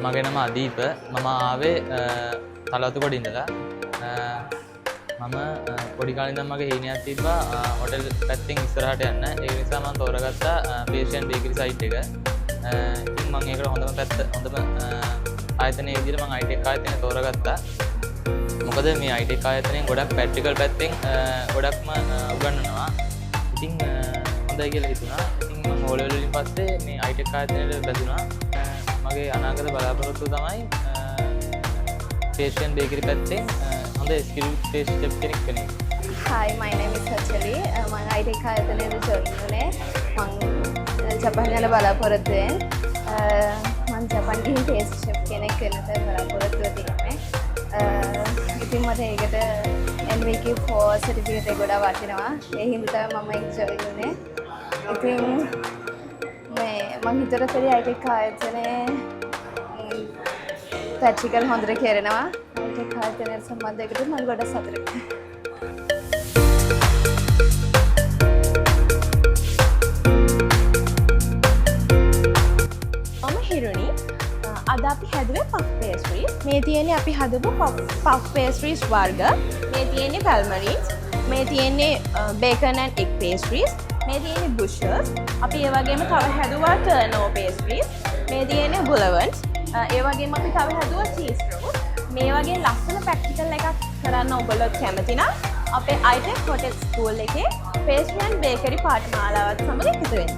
මගේ නම අදීප. මම ආවේ තලවතුගොඩ ඉඳලා. මම පොඩි කාලේ ඉඳන් මගේ හීනයක් තිබ්බා හොටෙල් පැත්තෙන් ඉස්සරහට යන්න. ඒ නිසා මම තෝරගත්තා පේෂන් බේකරි සයිට් එක. ඉතින් මම ඒකට හොඳම ආයතනයේ විදිහට මම IT ආයතනය තෝරගත්තා. මොකද මේ IT ආයතනයෙන් ගොඩක් ප්‍රැක්ටිකල් පැත්තෙන් ගොඩක්ම උගන්වනවා. ඉතින් හොඳයි කියලා හිතුණා. ඉතින් මම ඕ ලෙවල් වලින් පස්සේ මේ IT ආයතනයට බැඳුණා. මගේ අනාගත බලාපොරොත්තුව තමයි පේෂන් බේකරි පැත්තෙන් හොඳ ස්කිල් ටෙස්ට් ෂෙෆ් කෙනෙක් වෙන එක. Hi, my name is Achali. මම IT ආයතනයේ ජොයින් වුණේ. මම ජපාන් යන බලාපොරොත්තු වෙන. මම ජපාන් ගිහින් ටෙස්ට් ෂෙෆ් කෙනෙක් වෙන්නට බලාපොරොත්තු තියෙන්නේ. ඉතින් මට ඒකට NVQ4 සර්ටිෆිකේට් එක ගොඩාක් වටිනවා. ඒ හින්දා මම ඒක ජොයින් වුණේ. ඉතින් මම හිතුවට පෙරේ IT ආයතනයේ ප්‍රැක්ටිකල් හොඳට කරනවා. IT ආයතනයට සම්බන්ධ එකට මම ගොඩක් සතුටුයි. මම හිරුණි. අද අපි හැදුවේ පෆ් පේස්ට්‍රීස්. මේ තියෙන්නේ අපි හදපු පෆ් පේස්ට්‍රීස් වර්ග. මේ තියෙන්නේ පැල්මරින්ස්. මේ තියෙන්නේ බේකන් ඇන්ඩ් එග් පේස්ට්‍රීස්. මේ තියෙන්නේ බුෂර්ස්. අපි ඒ වගේම තව හැදුවා ටර්නෝ පේස්ට්‍රීස්. මේ තියෙන්නේ බුලවන්ස්. ඒ වගේම අපි තව හැදුවා චීස් රෝල්ස්. මේ වගේ ලස්සන ප්‍රැක්ටිකල් එකක් කරන්න ඔයගොල්ලෝ කැමති නම් අපේ ITech හොටෙල් ස්කූල් එකේ පේස්ට්‍රි ඇන්ඩ් බේකරි පාඨමාලාවත් සමග එකතු වෙන්න.